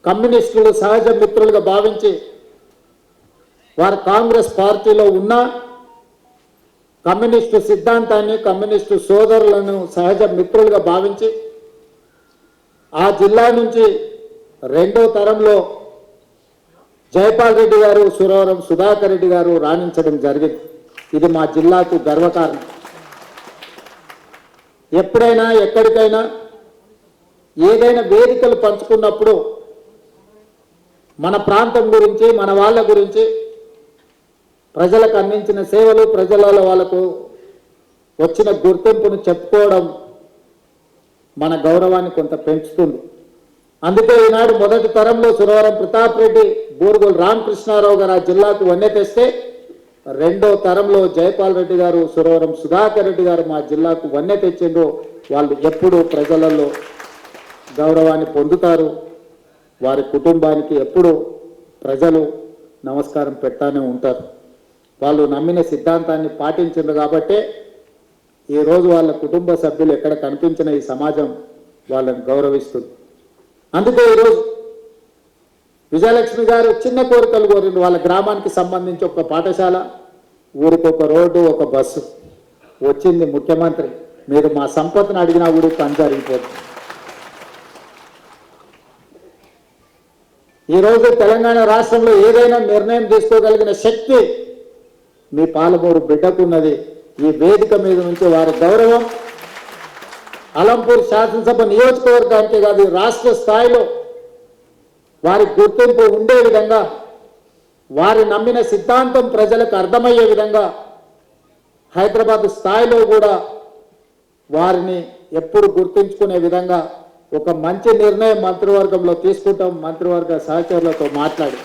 కమ్యూనిస్టులు సహజ మిత్రులుగా భావించి వారు కాంగ్రెస్ పార్టీలో ఉన్న కమ్యూనిస్టు సిద్ధాంతాన్ని కమ్యూనిస్టు సోదరులను సహజ మిత్రులుగా భావించి ఆ జిల్లా నుంచి రెండో తరంలో జైపాల్ రెడ్డి గారు సురవరం సుధాకర్ రెడ్డి గారు రాణించడం జరిగింది. ఇది మా జిల్లాకు గర్వకారణం. ఎప్పుడైనా ఎక్కడికైనా ఏదైనా వేదికలు పంచుకున్నప్పుడు మన ప్రాంతం గురించి మన వాళ్ళ గురించి ప్రజలకు అందించిన సేవలు ప్రజల వాళ్ళకు వచ్చిన గుర్తింపును చెప్పుకోవడం మన గౌరవాన్ని కొంత పెంచుతుంది. అందుకే ఈనాడు మొదటి తరంలో సురవరం ప్రతాప్ రెడ్డి బూరుగుల రామకృష్ణారావు గారు ఆ జిల్లాకు వన్నె తెస్తే రెండో తరంలో జైపాల్ రెడ్డి గారు సురవరం సుధాకర్ రెడ్డి గారు మా జిల్లాకు వన్నె తెచ్చిండ్రు. వాళ్ళు ఎప్పుడు ప్రజలలో గౌరవాన్ని పొందుతారు. వారి కుటుంబానికి ఎప్పుడు ప్రజలు నమస్కారం పెడతానే ఉంటారు. వాళ్ళు నమ్మిన సిద్ధాంతాన్ని పాటించారు కాబట్టే ఈరోజు వాళ్ళ కుటుంబ సభ్యులు ఎక్కడ కనిపించిన ఈ సమాజం వాళ్ళని గౌరవిస్తుంది. అందుకే ఈరోజు విజయలక్ష్మి గారు చిన్న కోరికలు కోరింది. వాళ్ళ గ్రామానికి సంబంధించి ఒక పాఠశాల, ఊరికి ఒక రోడ్డు, ఒక బస్సు వచ్చింది. ముఖ్యమంత్రి మీరు మా సంపదను అడిగినా కూడా పని జరిగిపోతుంది. ఈరోజు తెలంగాణ రాష్ట్రంలో ఏదైనా నిర్ణయం తీసుకోగలిగిన శక్తి మీ పాలమూరు బిడ్డకున్నది. ఈ వేదిక మీద నుంచి వారి గౌరవం అలంపూర్ శాసనసభ నియోజకవర్గానికి కాదు రాష్ట్ర స్థాయిలో వారి గుర్తింపు ఉండే విధంగా, వారి నమ్మిన సిద్ధాంతం ప్రజలకు అర్థమయ్యే విధంగా హైదరాబాద్ స్థాయిలో కూడా వారిని ఎప్పుడు గుర్తుంచుకునే విధంగా ఒక మంచి నిర్ణయం మంత్రివర్గంలో తీసుకుంటాం. మంత్రివర్గ సహచరులతో మాట్లాడి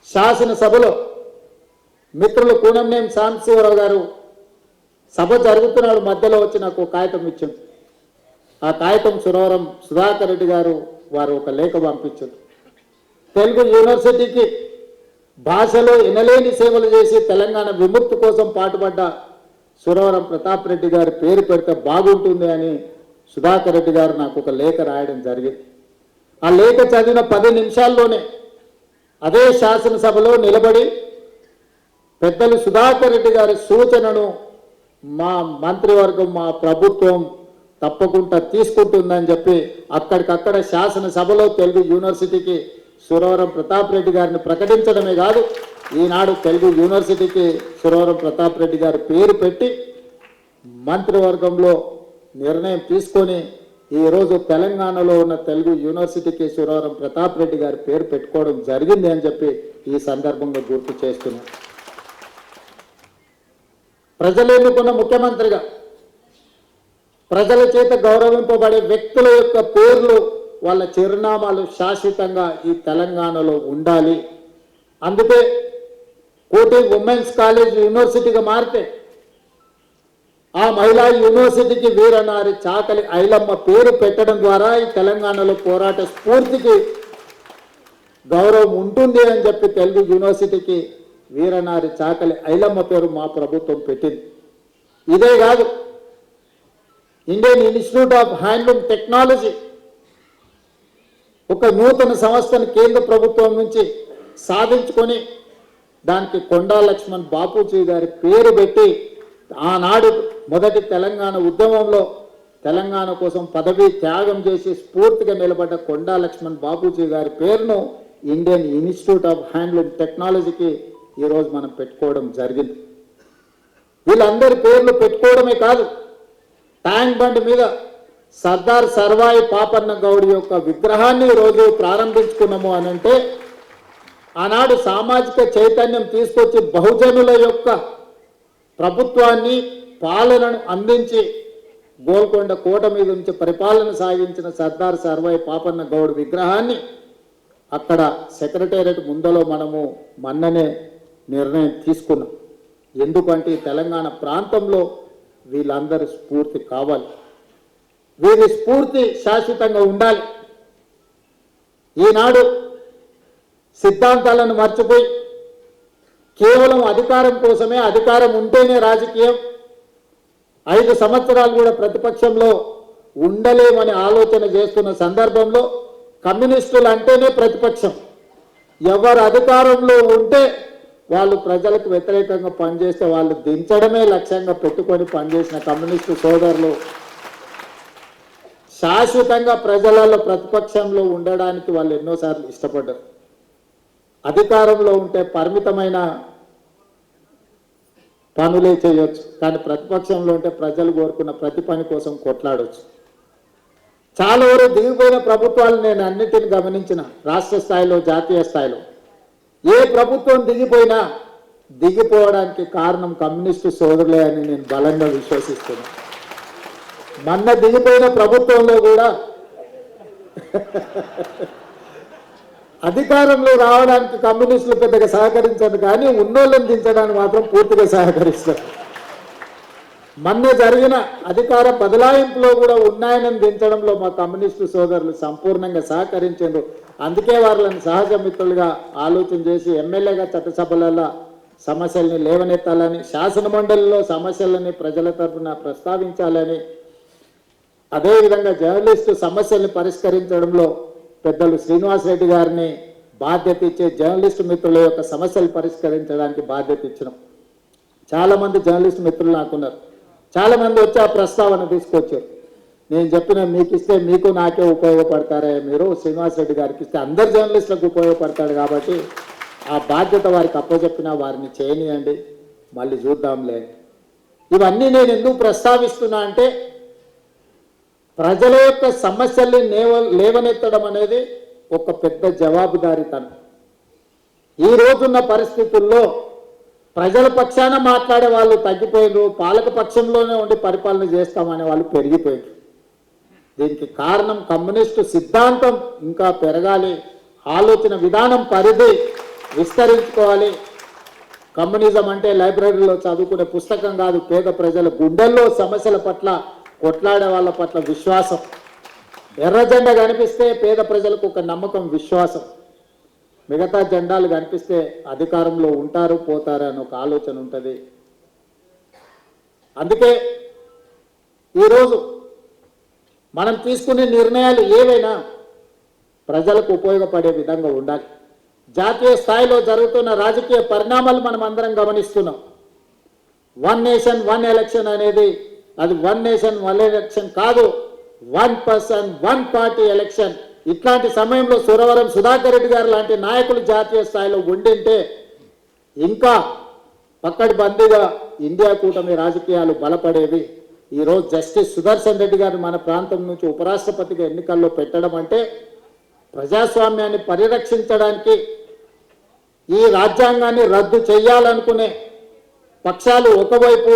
శాసనసభలో మిత్రులు కూనంనేని సాంబశివరావు గారు సభ జరుగుతున్నాడు మధ్యలో వచ్చి నాకు ఒక కాగితం ఇచ్చింది. ఆ కాగితం సురవరం సుధాకర్ రెడ్డి గారు వారు ఒక లేఖ పంపించారు. తెలుగు యూనివర్సిటీకి భాషలో ఎనలేని సేవలు చేసి తెలంగాణ విముక్తి కోసం పాటుపడ్డ సురవరం ప్రతాప్ రెడ్డి గారి పేరు పెడితే బాగుంటుంది అని సుధాకర్ రెడ్డి గారు నాకు ఒక లేఖ రాయడం జరిగింది. ఆ లేఖ చదివిన 10 నిమిషాల్లోనే అదే శాసనసభలో నిలబడి పెద్దలు సుధాకర్ రెడ్డి గారి సూచనను మా మంత్రివర్గం మా ప్రభుత్వం తప్పకుండా తీసుకుంటుందని చెప్పి అక్కడికక్కడ శాసనసభలో తెలుగు యూనివర్సిటీకి సురవరం ప్రతాప్ రెడ్డి గారిని ప్రకటించడమే కాదు, ఈనాడు తెలుగు యూనివర్సిటీకి సురవరం ప్రతాప్ రెడ్డి గారి పేరు పెట్టి మంత్రివర్గంలో నిర్ణయం తీసుకొని ఈరోజు తెలంగాణలో ఉన్న తెలుగు యూనివర్సిటీకి సురవరం ప్రతాప్ రెడ్డి గారి పేరు పెట్టుకోవడం జరిగింది అని చెప్పి ఈ సందర్భంగా గుర్తు చేస్తున్నాను. ప్రజలు ఎన్నుకున్న ముఖ్యమంత్రిగా ప్రజల చేత గౌరవింపబడే వ్యక్తుల యొక్క పేర్లు వాళ్ళ చిరునామాలు శాశ్వతంగా ఈ తెలంగాణలో ఉండాలి. అందుకే కోటి ఉమెన్స్ కాలేజ్ యూనివర్సిటీగా మారితే ఆ మహిళా యూనివర్సిటీకి వీరనారి చాకలి ఐలమ్మ పేరు పెట్టడం ద్వారా ఈ తెలంగాణలో పోరాట స్ఫూర్తికి గౌరవం ఉంటుంది అని చెప్పి తెలుగు యూనివర్సిటీకి వీరనారి చాకలి ఐలమ్మ పేరు మా ప్రభుత్వం పెట్టింది. ఇదే కాదు, Indian institute of handloom technology ఒక నూతన సంస్థను కేంద్ర ప్రభుత్వం నుంచి సాధించుకొని దానికి కొండా లక్ష్మణ్ బాపూజీ గారి పేరు పెట్టి ఆనాడు మొదటి తెలంగాణ ఉద్యమంలో తెలంగాణ కోసం పదవి త్యాగం చేసి స్ఫూర్తిగా నిలబడ్డ కొండా లక్ష్మణ్ బాపూజీ గారి పేరును ఇండియన్ ఇన్స్టిట్యూట్ ఆఫ్ హ్యాండ్లూమ్ టెక్నాలజీకి ఈరోజు మనం పెట్టుకోవడం జరిగింది. వీళ్ళందరి పేర్లు పెట్టుకోవడమే కాదు, ట్యాంక్ బండ్ మీద సర్దార్ సర్వాయి పాపన్న గౌడ్ యొక్క విగ్రహాన్ని ఈరోజు ప్రారంభించుకున్నాము అని అంటే ఆనాడు సామాజిక చైతన్యం తీసుకొచ్చి బహుజనుల యొక్క ప్రభుత్వాన్ని పాలనను అందించి గోల్కొండ కోట మీద నుంచి పరిపాలన సాగించిన సర్దార్ సర్వాయి పాపన్న గౌడ్ విగ్రహాన్ని అక్కడ సెక్రటేరియట్ ముందలో మనము మొన్ననే నిర్ణయం తీసుకున్నాం. ఎందుకంటే తెలంగాణ ప్రాంతంలో వీళ్ళందరి స్ఫూర్తి కావాలి, వీరి స్ఫూర్తి శాశ్వతంగా ఉండాలి. ఈనాడు సిద్ధాంతాలను మర్చిపోయి కేవలం అధికారం కోసమే, అధికారం ఉంటేనే రాజకీయం, 5 సంవత్సరాలు కూడా ప్రతిపక్షంలో ఉండలేమని ఆలోచన చేస్తున్న సందర్భంలో కమ్యూనిస్టులు అంటేనే ప్రతిపక్షం. ఎవరు అధికారంలో ఉంటే వాళ్ళు ప్రజలకు వ్యతిరేకంగా పనిచేస్తే వాళ్ళు దించడమే లక్ష్యంగా పెట్టుకొని పనిచేసిన కమ్యూనిస్టు సోదరులు శాశ్వతంగా ప్రజలలో ప్రతిపక్షంలో ఉండడానికి వాళ్ళు ఎన్నోసార్లు ఇష్టపడ్డారు. అధికారంలో ఉంటే పరిమితమైన పనులే చేయొచ్చు, కానీ ప్రతిపక్షంలో ఉంటే ప్రజలు కోరుకున్న ప్రతి పని కోసం కొట్లాడవచ్చు. చాలా వరకు దిగిపోయిన ప్రభుత్వాలు నేను అన్నిటిని గమనించిన, రాష్ట్ర స్థాయిలో జాతీయ స్థాయిలో ఏ ప్రభుత్వం దిగిపోయినా దిగిపోవడానికి కారణం కమ్యూనిస్టు సోదరులే అని నేను బలంగా విశ్వసిస్తున్నాను. మొన్న దిగిపోయిన ప్రభుత్వంలో కూడా అధికారంలో రావడానికి కమ్యూనిస్టులు పెద్దగా సహకరించదు, కానీ ఉన్నోళ్ళని దించడానికి మాత్రం పూర్తిగా సహకరిస్తారు. మొన్న జరిగిన అధికార బదలాయింపులో కూడా ఉన్నాయని దించడంలో మా కమ్యూనిస్టు సోదరులు సంపూర్ణంగా సహకరించారు. అందుకే వాళ్ళని సహజ మిత్రులుగా ఆలోచన చేసి ఎమ్మెల్యేగా చట్టసభలలో సమస్యల్ని లేవనెత్తాలని, శాసన మండలిలో సమస్యలని ప్రజల తరఫున ప్రస్తావించాలని, అదేవిధంగా జర్నలిస్టు సమస్యల్ని పరిష్కరించడంలో పెద్దలు శ్రీనివాసరెడ్డి గారిని బాధ్యత ఇచ్చే జర్నలిస్టు మిత్రుల యొక్క సమస్యలు పరిష్కరించడానికి బాధ్యత ఇచ్చినాం. చాలామంది జర్నలిస్టు మిత్రులు నాకున్నారు. చాలామంది వచ్చి ఆ ప్రస్తావన తీసుకొచ్చారు. నేను చెప్పిన మీకు ఇస్తే మీకు నాకే ఉపయోగపడతారే, మీరు శ్రీనివాసరెడ్డి గారికి ఇస్తే అందరు జర్నలిస్టులకు ఉపయోగపడతాడు కాబట్టి ఆ బాధ్యత వారికి అప్పచెప్పినా వారిని చేయనియండి, మళ్ళీ చూద్దాంలే. ఇవన్నీ నేను ఎందుకు ప్రస్తావిస్తున్నా అంటే ప్రజల యొక్క సమస్యల్ని లేవనెత్తడం అనేది ఒక పెద్ద జవాబుదారీతనం. ఈ రోజున్న పరిస్థితుల్లో ప్రజల పక్షాన మాట్లాడే వాళ్ళు తగ్గిపోయినారు, పాలక పక్షంలోనే ఉండి పరిపాలన చేస్తామనే వాళ్ళు పెరిగిపోయారు. దీనికి కారణం కమ్యూనిస్టు సిద్ధాంతం ఇంకా పెరగాలి, ఆలోచన విధానం పరిధి విస్తరించుకోవాలి. కమ్యూనిజం అంటే లైబ్రరీలో చదువుకునే పుస్తకం కాదు, పేద ప్రజల గుండెల్లో సమస్యల పట్ల కొట్లాడే వాళ్ళ పట్ల విశ్వాసం. ఎర్ర జెండా కనిపిస్తే పేద ప్రజలకు ఒక నమ్మకం, విశ్వాసం. మిగతా జెండాలు కనిపిస్తే అధికారంలో ఉంటారు పోతారు అని ఒక ఆలోచన ఉంటుంది. అందుకే ఈరోజు మనం తీసుకునే నిర్ణయాలు ఏవైనా ప్రజలకు ఉపయోగపడే విధంగా ఉండాలి. జాతీయ స్థాయిలో జరుగుతున్న రాజకీయ పరిణామాలు మనం అందరం గమనిస్తున్నాం. 1 నేషన్ 1 ఎలక్షన్ అనేది అది 1 నేషన్ 1 ఎలక్షన్ కాదు, 1 పర్సన్ 1 పార్టీ ఎలక్షన్. ఇట్లాంటి సమయంలో సురవరం సుధాకర్ రెడ్డి గారు లాంటి నాయకులు జాతీయ స్థాయిలో ఉండింటే ఇంకా పక్కడిబందీగా ఇండియా కూటమి రాజకీయాలు బలపడేవి. ఈరోజు జస్టిస్ సుదర్శన్ రెడ్డి గారు మన ప్రాంతం నుంచి ఉపరాష్ట్రపతిగా ఎన్నికల్లో పెట్టడం అంటే ప్రజాస్వామ్యాన్ని పరిరక్షించడానికి, ఈ రాజ్యాంగాన్ని రద్దు చేయాలనుకునే పక్షాలు ఒకవైపు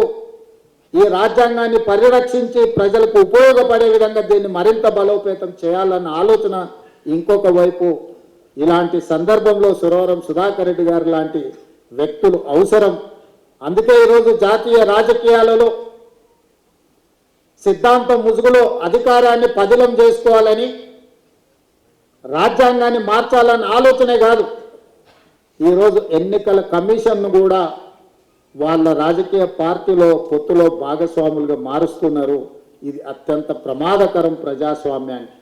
ఈ రాజ్యాంగాన్ని పరిరక్షించి ప్రజలకు ఉపయోగపడే విధంగా దీన్ని మరింత బలోపేతం చేయాలన్న ఆలోచన ఇంకొక వైపు. ఇలాంటి సందర్భంలో సురవరం సుధాకర్ రెడ్డి గారు లాంటి వ్యక్తులు అవసరం. అందుకే ఈరోజు జాతీయ రాజకీయాలలో సిద్ధాంతం ముసుగులో అధికారాన్ని పదిలం చేసుకోవాలని, రాజ్యాంగాన్ని మార్చాలన్న ఆలోచనే కాదు, ఈరోజు ఎన్నికల కమిషన్ను కూడా వాళ్ళ రాజకీయ పార్టీలో పొత్తులో భాగస్వాములుగా మారుస్తున్నారు. ఇది అత్యంత ప్రమాదకరం ప్రజాస్వామ్యానికి.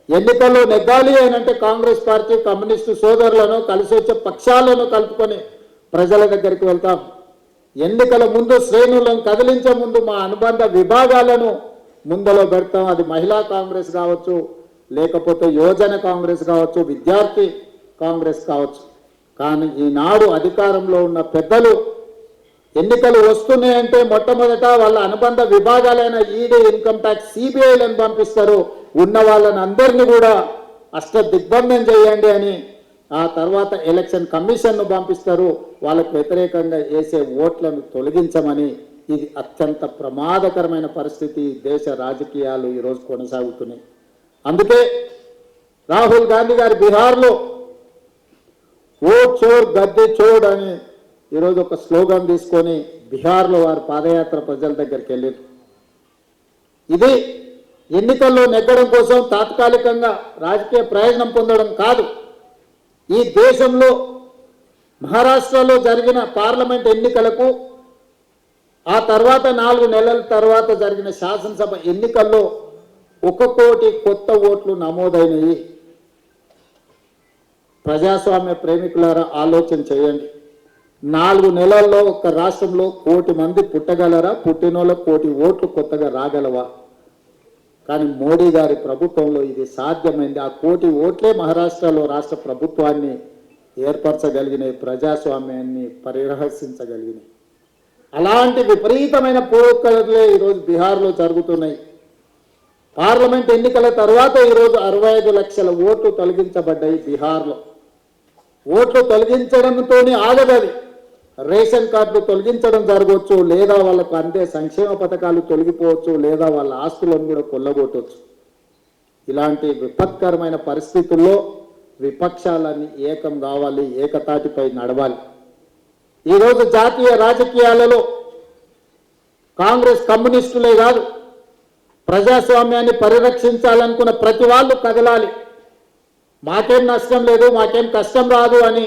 ఎన్నికల్లో నెగ్గాలి అంటే కాంగ్రెస్ పార్టీ కమ్యూనిస్టు సోదరులను కలిసి వచ్చే పక్షాలను కలుపుకొని ప్రజల దగ్గరికి వెళ్తాం. ఎన్నికల ముందు శ్రేణులను కదిలించే ముందు మా అనుబంధ విభాగాలను ముందలో పెడతాం. అది మహిళా కాంగ్రెస్ కావచ్చు, లేకపోతే యువజన కాంగ్రెస్ కావచ్చు, విద్యార్థి కాంగ్రెస్ కావచ్చు. కానీ ఈనాడు అధికారంలో ఉన్న పెద్దలు ఎన్నికలు వస్తున్నాయంటే మొట్టమొదట వాళ్ళ అనుబంధ విభాగాలైన ఈడీ, ఇన్కమ్ ట్యాక్స్, సిబిఐలను పంపిస్తారు. ఉన్న వాళ్ళని అందరినీ కూడా దిగ్బంధం చేయండి అని ఆ తర్వాత ఎలక్షన్ కమిషన్ను పంపిస్తారు. వాళ్ళకు వ్యతిరేకంగా వేసే ఓట్లను తొలగించమని. ఇది అత్యంత ప్రమాదకరమైన పరిస్థితి దేశ రాజకీయాలు ఈరోజు కొనసాగుతున్నాయి. అందుకే రాహుల్ గాంధీ గారు బీహార్లో ఓట్ చోర్ గద్దె చోడ్ అని ఈరోజు ఒక స్లోగన్ తీసుకొని బీహార్లో వారు పాదయాత్ర ప్రజల దగ్గరికి వెళ్ళారు. ఇది ఎన్నికల్లో నెగ్గడం కోసం తాత్కాలికంగా రాజకీయ ప్రయోజనం పొందడం కాదు. ఈ దేశంలో మహారాష్ట్రలో జరిగిన పార్లమెంట్ ఎన్నికలకు ఆ తర్వాత 4 నెలల తర్వాత జరిగిన శాసనసభ ఎన్నికల్లో 1 కోటి కొత్త ఓట్లు నమోదైనవి. ప్రజాస్వామ్య ప్రేమికులారా ఆలోచన చేయండి. 4 నెలల్లో ఒక రాష్ట్రంలో 1 కోటి మంది పుట్టగలరా? పుట్టినోళ్ళకు 1 కోటి ఓట్లు కొత్తగా రాగలవా? కానీ మోడీ గారి ప్రభుత్వంలో ఇది సాధ్యమైంది. ఆ 1 కోటి ఓట్లే మహారాష్ట్రలో రాష్ట్ర ప్రభుత్వాన్ని ఏర్పరచగలిగినాయి, ప్రజాస్వామ్యాన్ని పరిరహసించగలిగినాయి. అలాంటి విపరీతమైన పోకడలే ఈరోజు బీహార్లో జరుగుతున్నాయి. పార్లమెంట్ ఎన్నికల తర్వాత ఈరోజు 65 లక్షల ఓట్లు తొలగించబడ్డాయి బీహార్లో. ఓట్లు తొలగించడంతోనే ఆగదది. రేషన్ కార్డులు తొలగించడం జరగవచ్చు, లేదా వాళ్ళకు అందే సంక్షేమ పథకాలు తొలగిపోవచ్చు, లేదా వాళ్ళ ఆస్తులను కూడా కొల్లగొట్టవచ్చు. ఇలాంటి విపత్కరమైన పరిస్థితుల్లో విపక్షాలన్నీ ఏకం కావాలి, ఏకతాటిపై నడవాలి. ఈరోజు జాతీయ రాజకీయాలలో కాంగ్రెస్ కమ్యూనిస్టులే కాదు, ప్రజాస్వామ్యాన్ని పరిరక్షించాలనుకున్న ప్రతి వాళ్ళు కదలాలి. మాకేం నష్టం లేదు, మాకేం కష్టం రాదు అని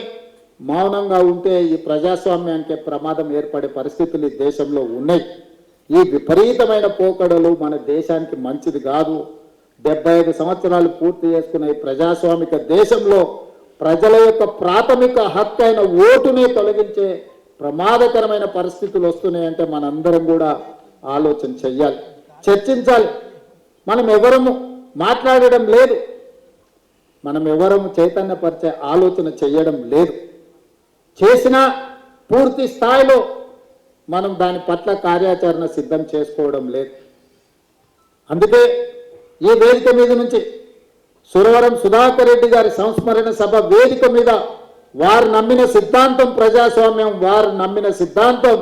మౌనంగా ఉంటే ఈ ప్రజాస్వామ్యానికి ప్రమాదం ఏర్పడే పరిస్థితులు ఈ దేశంలో ఉన్నాయి. ఈ విపరీతమైన పోకడలు మన దేశానికి మంచిది కాదు. 75 సంవత్సరాలు పూర్తి చేసుకున్న ఈ ప్రజాస్వామిక దేశంలో ప్రజల యొక్క ప్రాథమిక హక్కు అయిన ఓటునే తొలగించే ప్రమాదకరమైన పరిస్థితులు వస్తున్నాయంటే మనందరం కూడా ఆలోచన చెయ్యాలి, చర్చించాలి. మనం ఎవరము మాట్లాడడం లేదు, మనం ఎవరము చైతన్యపరిచే ఆలోచన చేయడం లేదు. చేసినా పూర్తి స్థాయిలో మనం దాని పట్ల కార్యాచరణ సిద్ధం చేసుకోవడం లేదు. అందుకే ఈ వేదిక మీద నుంచి సురవరం సుధాకర్ రెడ్డి గారి సంస్మరణ సభ వేదిక మీద వారు నమ్మిన సిద్ధాంతం ప్రజాస్వామ్యం, వారు నమ్మిన సిద్ధాంతం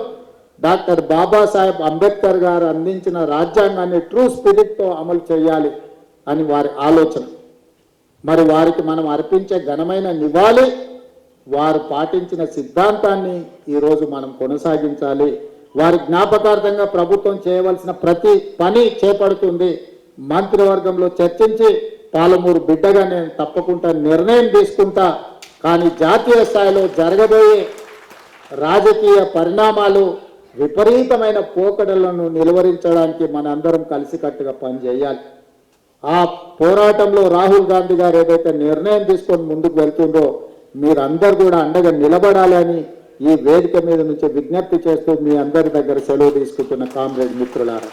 డాక్టర్ బాబాసాహెబ్ అంబేద్కర్ గారు అందించిన రాజ్యాంగాన్ని ట్రూ స్పిరిట్తో అమలు చేయాలి అని వారి ఆలోచన. మరి వారికి మనం అర్పించే ఘనమైన నివాళి వారు పాటించిన సిద్ధాంతాన్ని ఈరోజు మనం కొనసాగించాలి. వారి జ్ఞాపకార్థంగా ప్రభుత్వం చేయవలసిన ప్రతి పని చేపడుతుంది. మంత్రివర్గంలో చర్చించి పాలమూరు బిడ్డగా నేను తప్పకుండా నిర్ణయం తీసుకుంటా. కానీ జాతీయ స్థాయిలో జరగబోయే రాజకీయ పరిణామాలు, విపరీతమైన పోకడలను నిలువరించడానికి మనందరం కలిసికట్టుగా పనిచేయాలి. ఆ పోరాటంలో రాహుల్ గాంధీ గారు ఏదైతే నిర్ణయం తీసుకొని ముందుకు వెళ్తుందో మీరందరూ కూడా అండగా నిలబడాలని ఈ వేదిక మీద నుంచి విజ్ఞప్తి చేస్తూ మీ అందరి దగ్గర సెలవు తీసుకుంటున్న కామ్రేడ్ మిత్రులారా.